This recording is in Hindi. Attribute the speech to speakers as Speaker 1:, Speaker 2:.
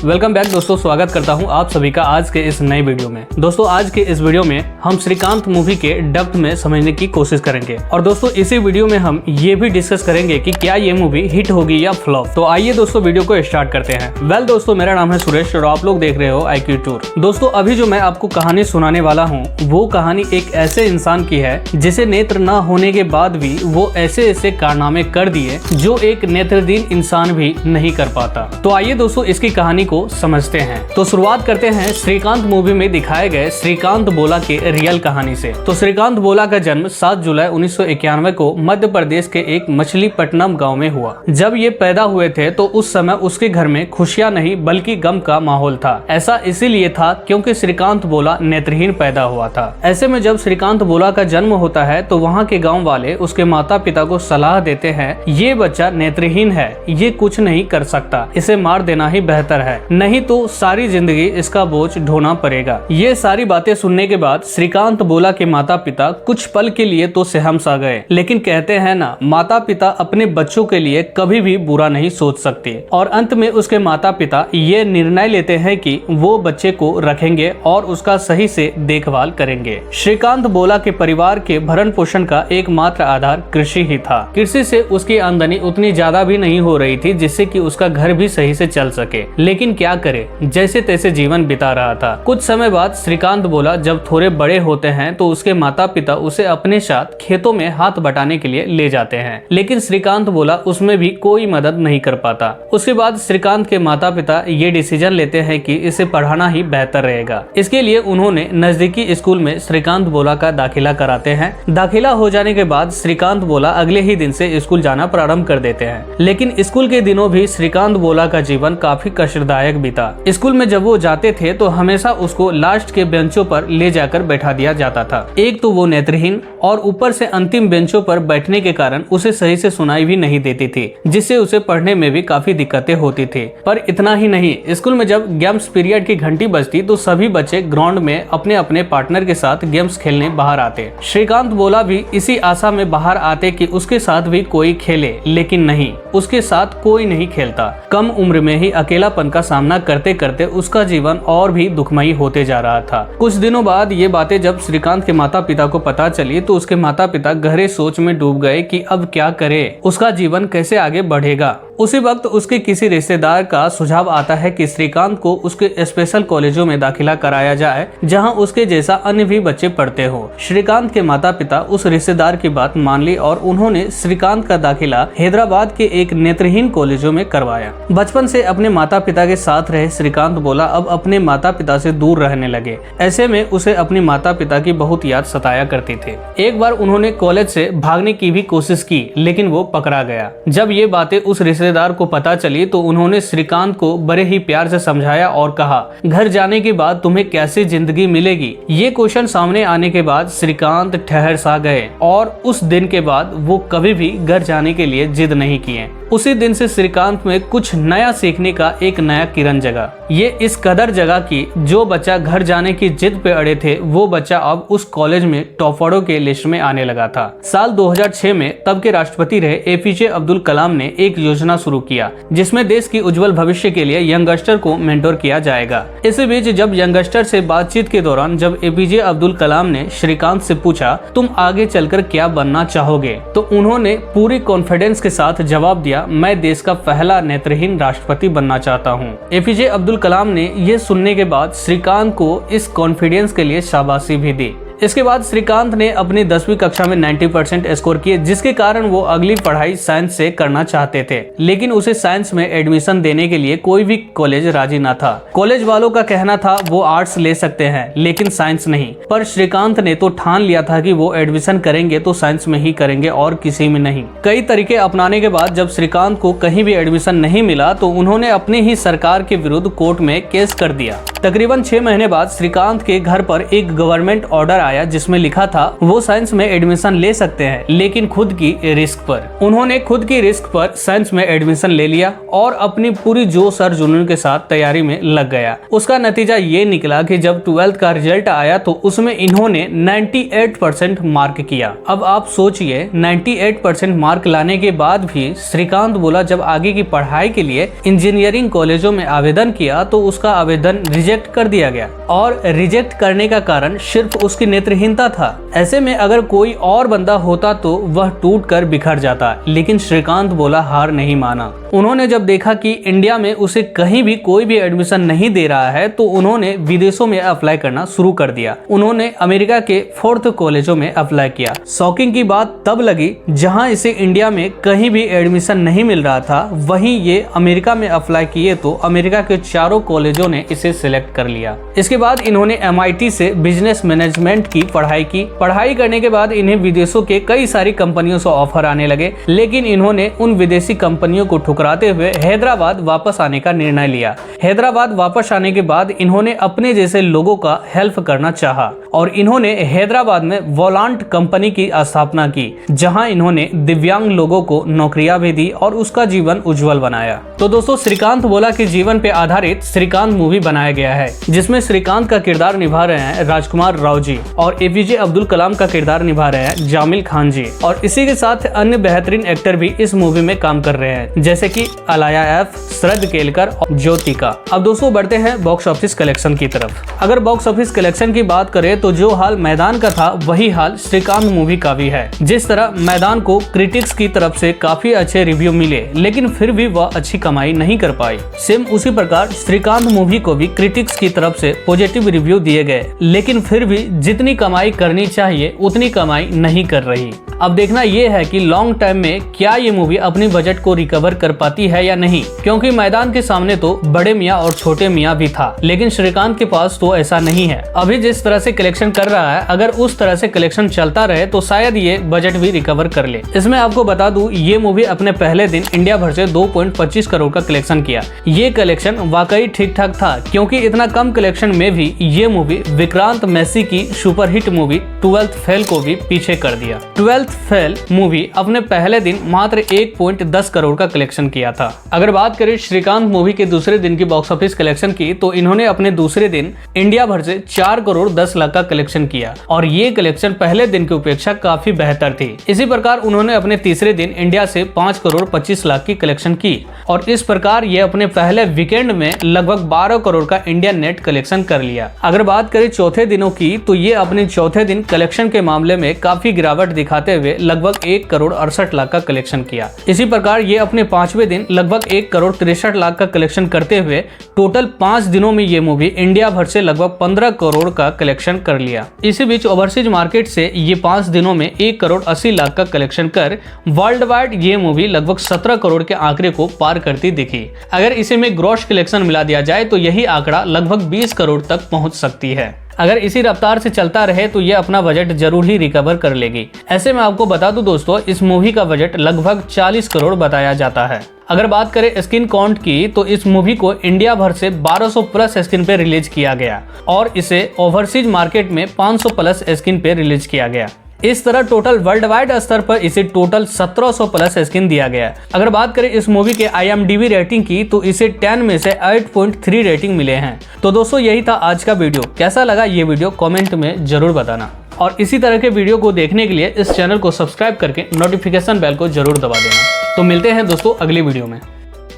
Speaker 1: वेलकम बैक दोस्तों, स्वागत करता हूं आप सभी का आज के इस नए वीडियो में। दोस्तों आज के इस वीडियो में हम श्रीकांत मूवी के डेप्थ में समझने की कोशिश करेंगे और दोस्तों इसी वीडियो में हम ये भी डिस्कस करेंगे कि क्या ये मूवी हिट होगी या फ्लॉप। तो आइए दोस्तों वीडियो को स्टार्ट करते हैं। दोस्तों मेरा नाम है सुरेश और आप लोग देख रहे हो IQ टूर। दोस्तों अभी जो मैं आपको कहानी सुनाने वाला हूँ वो कहानी एक ऐसे इंसान की है जिसे नेत्र न होने के बाद भी वो ऐसे ऐसे कारनामे कर दिए जो एक नेत्रहीन इंसान भी नहीं कर पाता। तो आइए दोस्तों इसकी कहानी को समझते हैं। तो शुरुआत करते हैं श्रीकांत मूवी में दिखाए गए श्रीकांत बोला के रियल कहानी से। तो श्रीकांत बोला का जन्म 7 जुलाई 1991 को मध्य प्रदेश के एक मछलीपट्टनम गांव में हुआ। जब ये पैदा हुए थे तो उस समय उसके घर में खुशियां नहीं बल्कि गम का माहौल था। ऐसा इसीलिए था क्योंकि श्रीकांत बोला नेत्रहीन पैदा हुआ था। ऐसे में जब श्रीकांत बोला का जन्म होता है तो वहाँ के गाँव वाले उसके माता पिता को सलाह देते हैं ये बच्चा नेत्रहीन है, ये कुछ नहीं कर सकता, इसे मार देना ही बेहतर है, नहीं तो सारी जिंदगी इसका बोझ ढोना पड़ेगा। ये सारी बातें सुनने के बाद श्रीकांत बोला के माता पिता कुछ पल के लिए तो सहम सा गए, लेकिन कहते हैं ना माता पिता अपने बच्चों के लिए कभी भी बुरा नहीं सोच सकते। और अंत में उसके माता पिता ये निर्णय लेते हैं कि वो बच्चे को रखेंगे और उसका सही से देखभाल करेंगे। श्रीकांत बोला के परिवार के भरण पोषण का एकमात्र आधार कृषि ही था। कृषि से उसकी आमदनी उतनी ज्यादा भी नहीं हो रही थी जिससे कि उसका घर भी सही से चल सके, लेकिन क्या करे जैसे तैसे जीवन बिता रहा था। कुछ समय बाद श्रीकांत बोला जब थोड़े बड़े होते हैं तो उसके माता पिता उसे अपने साथ खेतों में हाथ बटाने के लिए ले जाते हैं, लेकिन श्रीकांत बोला उसमें भी कोई मदद नहीं कर पाता। उसके बाद श्रीकांत के माता पिता ये डिसीजन लेते हैं कि इसे पढ़ाना ही बेहतर रहेगा। इसके लिए उन्होंने नजदीकी स्कूल में श्रीकांत बोला का दाखिला कराते हैं। दाखिला हो जाने के बाद श्रीकांत बोला अगले ही दिन से स्कूल जाना प्रारंभ कर देते हैं, लेकिन स्कूल के दिनों भी श्रीकांत बोला का जीवन काफी कष्टदायक बीता। स्कूल में जब वो जाते थे तो हमेशा उसको लास्ट के बेंचों पर ले जाकर बैठा दिया जाता था। एक तो वो नेत्रहीन और ऊपर से अंतिम बेंचों पर बैठने के कारण उसे सही से सुनाई भी नहीं देती थी, जिससे उसे पढ़ने में भी काफी दिक्कतें होती थी। पर इतना ही नहीं, स्कूल में जब गेम्स पीरियड की घंटी बजती तो सभी बच्चे ग्राउंड में अपने अपने पार्टनर के साथ गेम्स खेलने बाहर आते। श्रीकांत बोला भी इसी आशा में बाहर आते कि उसके साथ भी कोई खेले, लेकिन नहीं, उसके साथ कोई नहीं खेलता। कम उम्र में ही अकेलापन का सामना करते करते उसका जीवन और भी दुखमयी होते जा रहा था। कुछ दिनों बाद ये बातें जब श्रीकांत के माता पिता को पता चली तो उसके माता पिता गहरे सोच में डूब गए कि अब क्या करे, उसका जीवन कैसे आगे बढ़ेगा। उसी वक्त उसके किसी रिश्तेदार का सुझाव आता है कि श्रीकांत को उसके स्पेशल कॉलेजों में दाखिला कराया जाए जहां उसके जैसा अन्य भी बच्चे पढ़ते हो। श्रीकांत के माता पिता उस रिश्तेदार की बात मान ली और उन्होंने श्रीकांत का दाखिला हैदराबाद के एक नेत्रहीन कॉलेजों में करवाया। बचपन से अपने माता पिता के साथ रहे श्रीकांत बोला अब अपने माता पिता से दूर रहने लगे। ऐसे में उसे अपने माता पिता की बहुत याद सताया करती थी। एक बार उन्होंने कॉलेज से भागने की भी कोशिश की, लेकिन वो पकड़ा गया। जब ये बातें उस रिश्तेदार को पता चली तो उन्होंने श्रीकांत को बड़े ही प्यार से समझाया और कहा घर जाने के बाद तुम्हें कैसी जिंदगी मिलेगी। ये क्वेश्चन सामने आने के बाद श्रीकांत ठहर सा गए और उस दिन के बाद वो कभी भी घर जाने के लिए जिद नहीं किए। उसी दिन से श्रीकांत में कुछ नया सीखने का एक नया किरण जगा। ये इस कदर जगा कि जो बच्चा घर जाने की जिद पे अड़े थे वो बच्चा अब उस कॉलेज में टॉपरों के लिस्ट में आने लगा था। साल 2006 में तब के राष्ट्रपति रहे APJ अब्दुल कलाम ने एक योजना शुरू किया जिसमें देश की उज्जवल भविष्य के लिए यंगस्टर को मेंटोर किया जाएगा। इसी बीच जब यंगस्टर से बातचीत के दौरान जब APJ अब्दुल कलाम ने श्रीकांत से पूछा तुम आगे चलकर क्या बनना चाहोगे, तो उन्होंने पूरी कॉन्फिडेंस के साथ जवाब दिया मैं देश का पहला नेत्रहीन राष्ट्रपति बनना चाहता हूं। APJ अब्दुल कलाम ने यह सुनने के बाद श्रीकांत को इस कॉन्फिडेंस के लिए शाबाशी भी दी। इसके बाद श्रीकांत ने अपनी 10वीं कक्षा में 90% स्कोर किए, जिसके कारण वो अगली पढ़ाई साइंस से करना चाहते थे, लेकिन उसे साइंस में एडमिशन देने के लिए कोई भी कॉलेज राजी न था। कॉलेज वालों का कहना था वो आर्ट्स ले सकते हैं लेकिन साइंस नहीं, पर श्रीकांत ने तो ठान लिया था कि वो एडमिशन करेंगे तो साइंस में ही करेंगे और किसी में नहीं। कई तरीके अपनाने के बाद जब श्रीकांत को कहीं भी एडमिशन नहीं मिला तो उन्होंने अपनी ही सरकार के विरुद्ध कोर्ट में केस कर दिया। तकरीबन 6 महीने बाद श्रीकांत के घर पर एक गवर्नमेंट ऑर्डर आया जिसमें लिखा था वो साइंस में एडमिशन ले सकते हैं लेकिन खुद की रिस्क पर। उन्होंने खुद की रिस्क पर साइंस में एडमिशन ले लिया और अपनी पूरी जोश और जुनून के साथ तैयारी में लग गया। उसका नतीजा ये निकला कि जब 12th का रिजल्ट आया तो उसमें इन्होंने 98% मार्क किया। अब आप सोचिए 98% मार्क लाने के बाद भी श्रीकांत बोला जब आगे की पढ़ाई के लिए इंजीनियरिंग कॉलेजों में आवेदन किया तो उसका आवेदन रिजेक्ट कर दिया गया और रिजेक्ट करने का कारण सिर्फ उसकी नेत्रहीनता था। ऐसे में अगर कोई और बंदा होता तो वह टूट कर बिखर जाता, लेकिन श्रीकांत बोला हार नहीं माना। उन्होंने जब देखा कि इंडिया में उसे कहीं भी कोई भी एडमिशन नहीं दे रहा है तो उन्होंने विदेशों में अप्लाई करना शुरू कर दिया। उन्होंने अमेरिका के 4th कॉलेजों में अप्लाई किया। शॉकिंग की बात तब लगी जहां इसे इंडिया में कहीं भी एडमिशन नहीं मिल रहा था, वहीं ये अमेरिका में अप्लाई किए तो अमेरिका के चारों कॉलेजों ने इसे सिलेक्ट कर लिया। इसके बाद इन्होंने MIT से बिजनेस मैनेजमेंट की पढ़ाई की। पढ़ाई करने के बाद इन्हें विदेशों के कई सारी कंपनियों से ऑफर आने लगे, लेकिन इन्होंने उन विदेशी कंपनियों को ठुकराते हुए हैदराबाद वापस आने का निर्णय लिया। हैदराबाद वापस आने के बाद इन्होंने अपने जैसे लोगों का हेल्प करना चाहा और इन्होंने हैदराबाद में वॉलांट कंपनी की स्थापना की, जहां इन्होंने दिव्यांग लोगों को नौकरियां भी दी और उसका जीवन उज्जवल बनाया। तो दोस्तों श्रीकांत बोला के जीवन पे आधारित श्रीकांत मूवी बनाया गया है, जिसमें श्रीकांत का किरदार निभा रहे हैं राजकुमार राव जी और APJ अब्दुल कलाम का किरदार निभा रहे हैं जामिल खान जी, और इसी के साथ अन्य बेहतरीन एक्टर भी इस मूवी में काम कर रहे हैं जैसे कि अलाया F, शरद केलकर और ज्योतिका। अब दोस्तों बढ़ते हैं बॉक्स ऑफिस कलेक्शन की तरफ। अगर बॉक्स ऑफिस कलेक्शन की बात करें तो जो हाल मैदान का था वही हाल श्रीकांत मूवी का भी है। जिस तरह मैदान को क्रिटिक्स की तरफ से काफी अच्छे रिव्यू मिले लेकिन फिर भी वह अच्छी कमाई नहीं कर पाई, सेम उसी प्रकार श्रीकांत मूवी को भी क्रिटिक्स की तरफ से पॉजिटिव रिव्यू दिए गए लेकिन फिर भी जितनी कमाई करनी चाहिए उतनी कमाई नहीं कर रही। अब देखना यह है कि लॉन्ग टाइम में क्या ये मूवी अपनी बजट को रिकवर कर पाती है या नहीं, क्योंकि मैदान के सामने तो बड़े मियाँ और छोटे मियाँ भी था लेकिन श्रीकांत के पास तो ऐसा नहीं है। अभी जिस तरह से कलेक्शन कर रहा है अगर उस तरह से कलेक्शन चलता रहे तो शायद ये बजट भी रिकवर कर ले। इसमें आपको बता दूं ये मूवी अपने पहले दिन इंडिया भर से 2.25 करोड़ का कलेक्शन किया। ये कलेक्शन वाकई ठीक ठाक था, क्योंकि इतना कम कलेक्शन में भी ये मूवी विक्रांत मैसी की सुपरहिट मूवी 12th फेल को भी पीछे कर दिया। 12th फेल मूवी अपने पहले दिन मात्र 1.10 करोड़ का कलेक्शन किया था। अगर बात करें श्रीकांत मूवी के दूसरे दिन की बॉक्स ऑफिस कलेक्शन की तो इन्होंने अपने दूसरे दिन इंडिया भर से 4 करोड़ 10 लाख का कलेक्शन किया और ये कलेक्शन पहले दिन की अपेक्षा काफी बेहतर थी। इसी प्रकार उन्होंने अपने तीसरे दिन इंडिया से 5 करोड़ 25 लाख की कलेक्शन की और इस प्रकार ये अपने पहले वीकेंड में लगभग 12 करोड़ का इंडिया नेट कलेक्शन कर लिया। अगर बात करें चौथे दिनों की तो ये अपने चौथे दिन कलेक्शन के मामले में काफी गिरावट दिखाते हुए लगभग 1 करोड़ 68 लाख का कलेक्शन किया। इसी प्रकार ये अपने 5वें दिन लगभग 1 करोड़ 63 लाख का कलेक्शन करते हुए टोटल 5 दिनों में ये मूवी इंडिया भर से लगभग 15 करोड़ का कलेक्शन कर लिया। इसी बीच ओवरसीज मार्केट से ये 5 दिनों में 1 करोड़ 80 लाख का कलेक्शन कर वर्ल्ड वाइड ये मूवी लगभग 17 करोड़ के आंकड़े को पार करती दिखी। अगर इसे में ग्रॉस कलेक्शन मिला दिया जाए तो यही आंकड़ा लगभग 20 करोड़ तक पहुंच सकती है। अगर इसी रफ्तार से चलता रहे तो ये अपना बजट जरूर ही रिकवर कर लेगी। ऐसे में आपको बता दूं दोस्तों इस मूवी का बजट लगभग 40 करोड़ बताया जाता है। अगर बात करें स्क्रीन काउंट की तो इस मूवी को इंडिया भर से 1200 प्लस स्क्रीन पे रिलीज किया गया और इसे ओवरसीज मार्केट में 500 प्लस स्क्रीन पे रिलीज किया गया। इस तरह टोटल वर्ल्ड वाइड स्तर पर इसे टोटल 1700 प्लस स्क्रीन दिया गया। अगर बात करें इस मूवी के IMDb रेटिंग की तो इसे 10 में से 8.3 रेटिंग मिले हैं। तो दोस्तों यही था आज का वीडियो। कैसा लगा ये वीडियो कमेंट में जरूर बताना और इसी तरह के वीडियो को देखने के लिए इस चैनल को सब्सक्राइब करके नोटिफिकेशन बेल को जरूर दबा देना। तो मिलते हैं दोस्तों अगली वीडियो में।